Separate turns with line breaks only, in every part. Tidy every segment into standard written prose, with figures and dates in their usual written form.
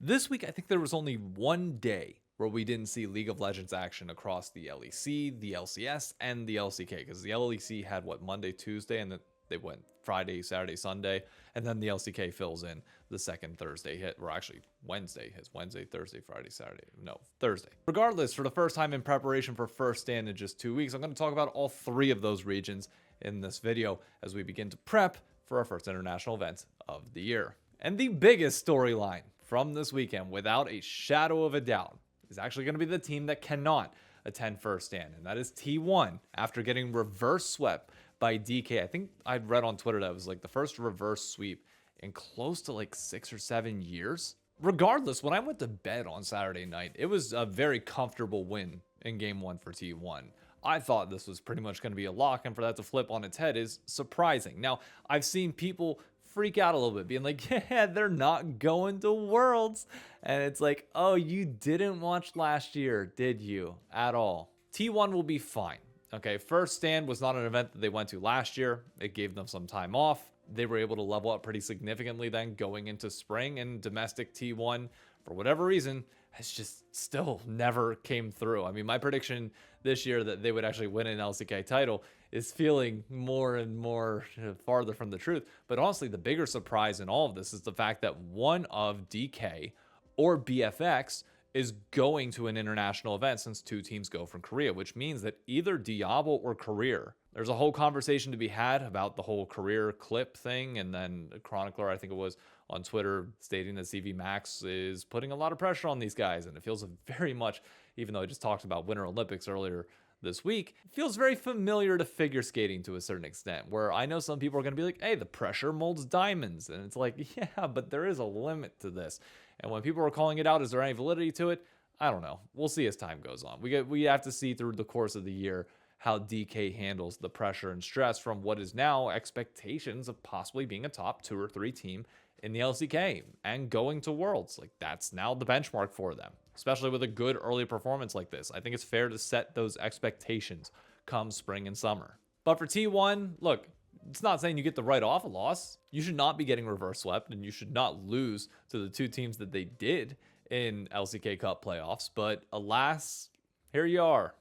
This week, I think there was only one day where we didn't see League of Legends action across the LEC, the LCS, and the LCK, because the LEC had Monday, Tuesday, and then they went Friday, Saturday, Sunday, and then the LCK fills in the second Thursday hit, or actually Wednesday hits Wednesday, Thursday, Friday, Saturday, no, Thursday. Regardless, for the first time in preparation for First Stand in just 2 weeks, I'm going to talk about all three of those regions in this video as we begin to prep for our first international event of the year. And the biggest storyline from this weekend, without a shadow of a doubt, is actually going to be the team that cannot attend First Stand, and that is T1, after getting reverse swept by DK. I think I'd read on Twitter that it was like the first reverse sweep in close to like 6 or 7 years. Regardless, when I went to bed on Saturday night, it was a very comfortable win in game 1 for T1. I thought this was pretty much going to be a lock, and for that to flip on its head is surprising. Now, I've seen people freak out a little bit, being like, yeah, they're not going to Worlds. And it's like, oh, you didn't watch last year, did you? At all. T1 will be fine. Okay, First Stand was not an event that they went to last year. It gave them some time off. They were able to level up pretty significantly then going into spring, and domestic T1, for whatever reason, has just still never came through. I mean, my prediction this year that they would actually win an LCK title is feeling more and more farther from the truth. But honestly, the bigger surprise in all of this is the fact that one of DK or BFX is going to an international event, since two teams go from Korea, which means that either Diablo or Career. There's a whole conversation to be had about the whole Career clip thing, and then Chronicler, I think it was, on Twitter stating that CV Max is putting a lot of pressure on these guys, and it feels very much, even though I just talked about Winter Olympics earlier this week, it feels very familiar to figure skating to a certain extent, where I know some people are going to be like, hey, the pressure molds diamonds, and it's like, yeah, but there is a limit to this. And when people are calling it out, is there any validity to it? I don't know. We'll see as time goes on. We have to see through the course of the year how DK handles the pressure and stress from what is now expectations of possibly being a top 2 or 3 team in the LCK and going to Worlds. Like, that's now the benchmark for them, especially with a good early performance like this. I think it's fair to set those expectations come spring and summer. But for T1, look, it's not saying you get to write off a loss. You should not be getting reverse swept, and you should not lose to the two teams that they did in LCK Cup playoffs. But alas, here you are.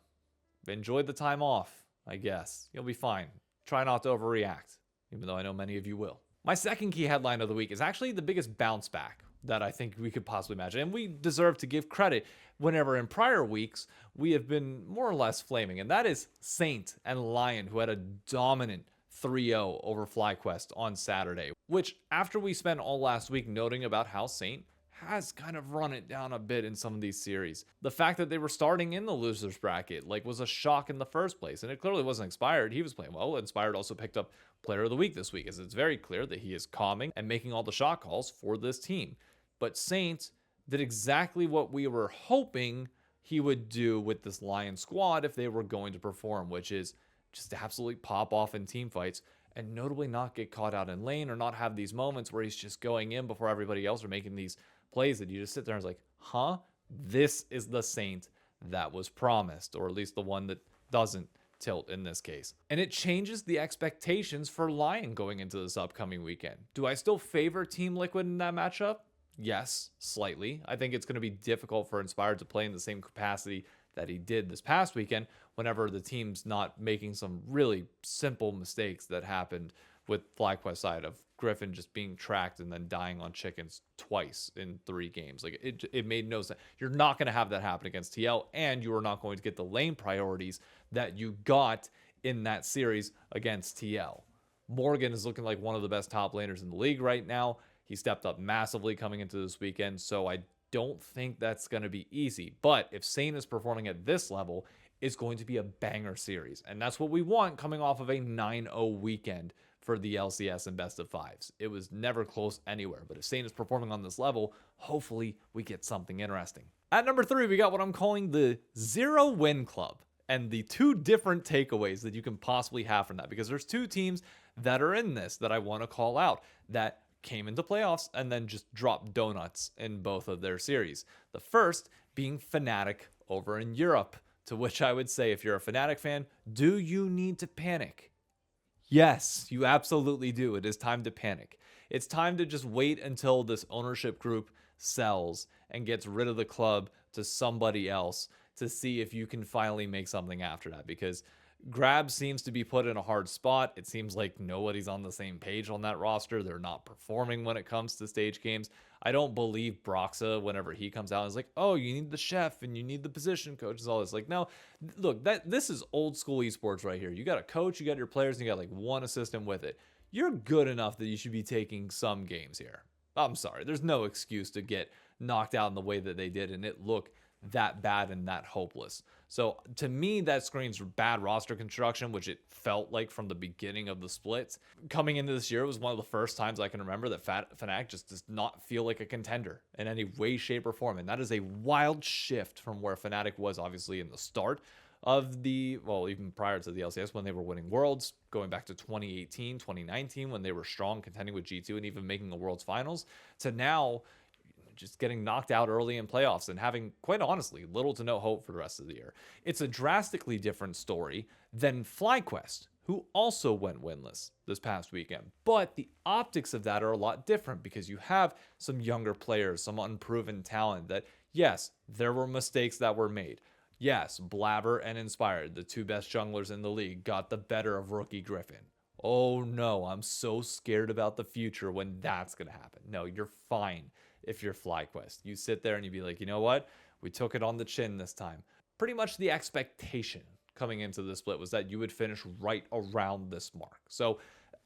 Enjoy the time off, I guess. You'll be fine. Try not to overreact, even though I know many of you will. My second key headline of the week is actually the biggest bounce back that I think we could possibly imagine. And we deserve to give credit whenever in prior weeks we have been more or less flaming. And that is Saint and Lyon, who had a dominant 3-0 over FlyQuest on Saturday, which, after we spent all last week noting about how Saint has kind of run it down a bit in some of these series, the fact that they were starting in the losers bracket was a shock in the first place, and it clearly wasn't Inspired. He was playing well. Inspired also picked up Player of the Week this week, as it's very clear that he is calming and making all the shot calls for this team. But Saint did exactly what we were hoping he would do with this Lion squad if they were going to perform, which is just absolutely pop off in team fights, and notably not get caught out in lane, or not have these moments where he's just going in before everybody else are making these plays that you just sit there and it's like, huh? This is the Saint that was promised, or at least the one that doesn't tilt in this case. And it changes the expectations for Lyon going into this upcoming weekend. Do I still favor Team Liquid in that matchup? Yes, slightly. I think it's going to be difficult for Inspired to play in the same capacity that he did this past weekend, whenever the team's not making some really simple mistakes that happened with FlyQuest side of Griffin just being tracked and then dying on chickens twice in 3 games. Like, it made no sense. You're not going to have that happen against TL, and you are not going to get the lane priorities that you got in that series against TL. Morgan is looking like one of the best top laners in the league right now. He stepped up massively coming into this weekend, so I don't think that's going to be easy. But if Saint is performing at this level, it's going to be a banger series. And that's what we want coming off of a 9-0 weekend for the LCS and best of 5s. It was never close anywhere. But if Saint is performing on this level, hopefully we get something interesting. At number 3, we got what I'm calling the 0-win club, and the 2 different takeaways that you can possibly have from that, because there's 2 teams that are in this that I want to call out that came into playoffs and then just dropped donuts in both of their series. The first being Fnatic over in Europe, to which I would say, if you're a Fnatic fan, do you need to panic? Yes, you absolutely do. It is time to panic. It's time to just wait until this ownership group sells and gets rid of the club to somebody else to see if you can finally make something after that. Because Grab seems to be put in a hard spot. It seems like nobody's on the same page on that roster. They're not performing when it comes to stage games. I don't believe Broxa, whenever he comes out, is like, oh, you need the chef and you need the position coaches, all this. Like, no, look, this is old school esports right here. You got a coach, you got your players, and you got like one assistant with it. You're good enough that you should be taking some games here. I'm sorry. There's no excuse to get knocked out in the way that they did and it look that bad and that hopeless. So to me, that screams bad roster construction, which it felt like from the beginning of the splits. Coming into this year, it was one of the first times I can remember that Fnatic just does not feel like a contender in any way, shape, or form. And that is a wild shift from where Fnatic was obviously in the start of even prior to the LCS when they were winning Worlds, going back to 2018, 2019, when they were strong, contending with G2 and even making the Worlds finals, to now just getting knocked out early in playoffs and having, quite honestly, little to no hope for the rest of the year. It's a drastically different story than FlyQuest, who also went winless this past weekend. But the optics of that are a lot different because you have some younger players, some unproven talent that, yes, there were mistakes that were made. Yes, Blabber and Inspired, the two best junglers in the league, got the better of Rookie Griffin. Oh no, I'm so scared about the future when that's going to happen. No, you're fine if you're FlyQuest. You sit there and you be like, you know what? We took it on the chin this time. Pretty much the expectation coming into the split was that you would finish right around this mark. So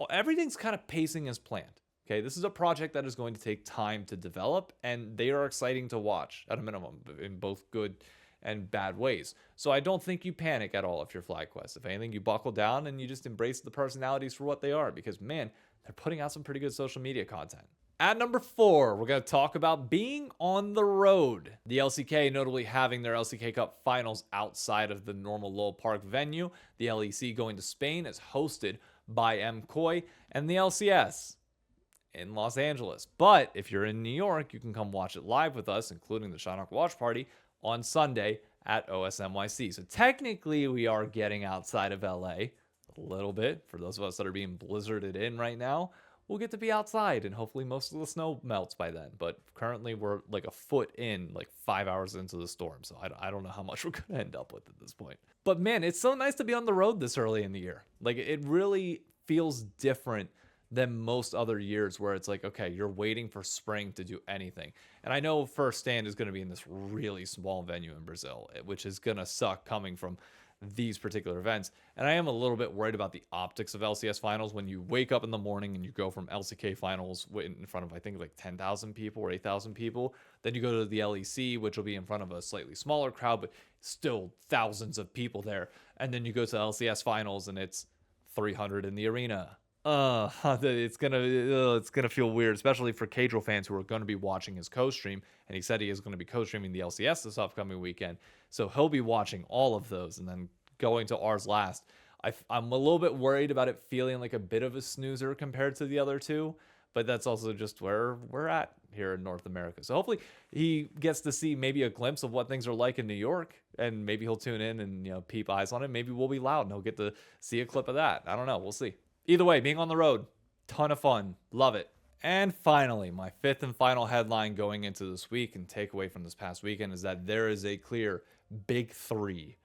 everything's kind of pacing as planned. Okay, this is a project that is going to take time to develop, and they are exciting to watch at a minimum in both good and bad ways. So I don't think you panic at all if you're FlyQuest. If anything, you buckle down and you just embrace the personalities for what they are, because man, they're putting out some pretty good social media content. At number 4, we're going to talk about being on the road. The LCK notably having their LCK Cup finals outside of the normal Lowell Park venue. The LEC going to Spain is hosted by MCoy, and the LCS in Los Angeles. But if you're in New York, you can come watch it live with us, including the Shinnok Watch Party, on Sunday at OSNYC. So technically, we are getting outside of LA a little bit. For those of us that are being blizzarded in right now, we'll get to be outside, and hopefully most of the snow melts by then. But currently, we're like a foot in, like 5 hours into the storm. So I don't know how much we're going to end up with at this point. But man, it's so nice to be on the road this early in the year. Like, it really feels different than most other years where it's like, okay, you're waiting for spring to do anything. And I know First Stand is going to be in this really small venue in Brazil, which is going to suck coming from these particular events. And I am a little bit worried about the optics of LCS finals when you wake up in the morning and you go from LCK finals in front of, I think, like 10,000 people or 8,000 people. Then you go to the LEC, which will be in front of a slightly smaller crowd, but still thousands of people there. And then you go to LCS finals and it's 300 in the arena. It's gonna feel weird, especially for Cadril fans who are going to be watching his co-stream, and he said he is going to be co-streaming the LCS this upcoming weekend, so he'll be watching all of those and then going to ours last. I'm a little bit worried about it feeling like a bit of a snoozer compared to the other two, but that's also just where we're at here in North America. So hopefully he gets to see maybe a glimpse of what things are like in New York, and maybe he'll tune in and peep eyes on it. Maybe we'll be loud and he'll get to see a clip of that. I don't know. We'll see. Either way, being on the road, ton of fun. Love it. And finally, my 5th and final headline going into this week and takeaway from this past weekend is that there is a clear big 3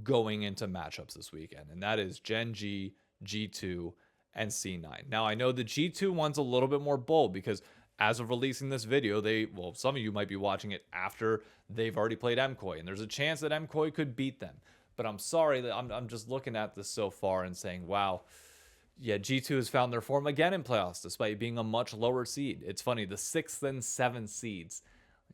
going into matchups this weekend. And that is Gen G, G2, and C9. Now, I know the G2 one's a little bit more bold because as of releasing this video, some of you might be watching it after they've already played MCoy. And there's a chance that MCoy could beat them. But I'm sorry that I'm just looking at this so far and saying, wow, yeah, G2 has found their form again in playoffs, despite being a much lower seed. It's funny, the 6th and 7th seeds.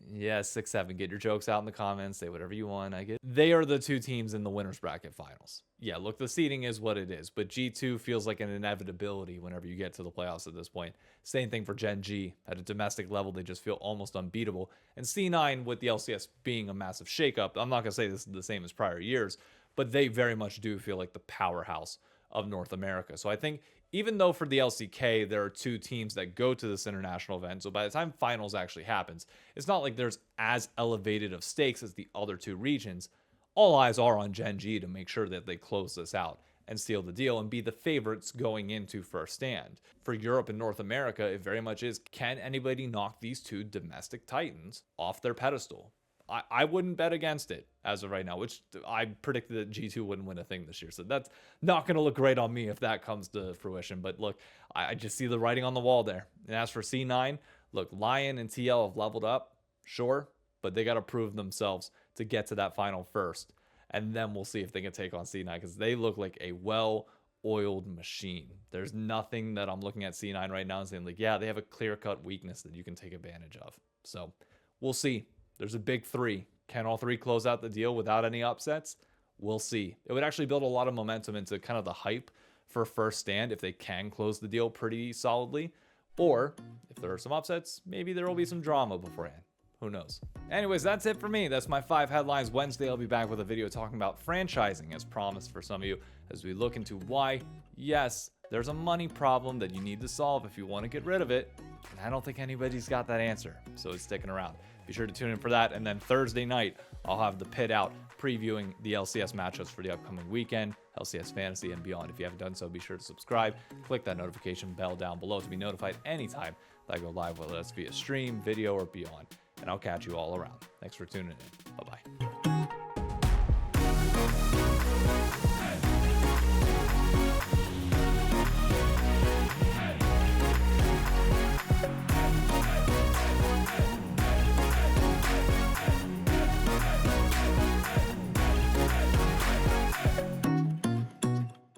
Yeah, 6, 7. Get your jokes out in the comments. Say whatever you want. I get. They are the 2 teams in the winner's bracket finals. Yeah, look, the seeding is what it is, but G2 feels like an inevitability whenever you get to the playoffs at this point. Same thing for Gen G. At a domestic level, they just feel almost unbeatable. And C9, with the LCS being a massive shakeup, I'm not going to say this is the same as prior years, but they very much do feel like the powerhouse of North America. So I think even though for the LCK, there are 2 teams that go to this international event, so by the time finals actually happens, it's not like there's as elevated of stakes as the other 2 regions. All eyes are on Gen G to make sure that they close this out and seal the deal and be the favorites going into first stand. For Europe and North America, it very much is, can anybody knock these two domestic titans off their pedestal? I wouldn't bet against it as of right now, which I predicted that G2 wouldn't win a thing this year. So that's not going to look great on me if that comes to fruition. But look, I just see the writing on the wall there. And as for C9, look, Lyon and TL have leveled up, sure, but they got to prove themselves to get to that final first. And then we'll see if they can take on C9 because they look like a well-oiled machine. There's nothing that I'm looking at C9 right now and saying, like, yeah, they have a clear-cut weakness that you can take advantage of. So we'll see. There's a big three. Can all three close out the deal without any upsets? We'll see. It would actually build a lot of momentum into kind of the hype for first stand if they can close the deal pretty solidly. Or if there are some upsets, maybe there will be some drama beforehand. Who knows? Anyways, that's it for me. That's my 5 headlines. Wednesday, I'll be back with a video talking about franchising, as promised for some of you, as we look into why, yes, there's a money problem that you need to solve if you want to get rid of it. And I don't think anybody's got that answer, so it's sticking around. Be sure to tune in for that. And then Thursday night, I'll have the pit out previewing the LCS matchups for the upcoming weekend, LCS Fantasy and beyond. If you haven't done so, be sure to subscribe. Click that notification bell down below to be notified anytime that I go live, whether that's via stream, video, or beyond. And I'll catch you all around. Thanks for tuning in. Bye-bye.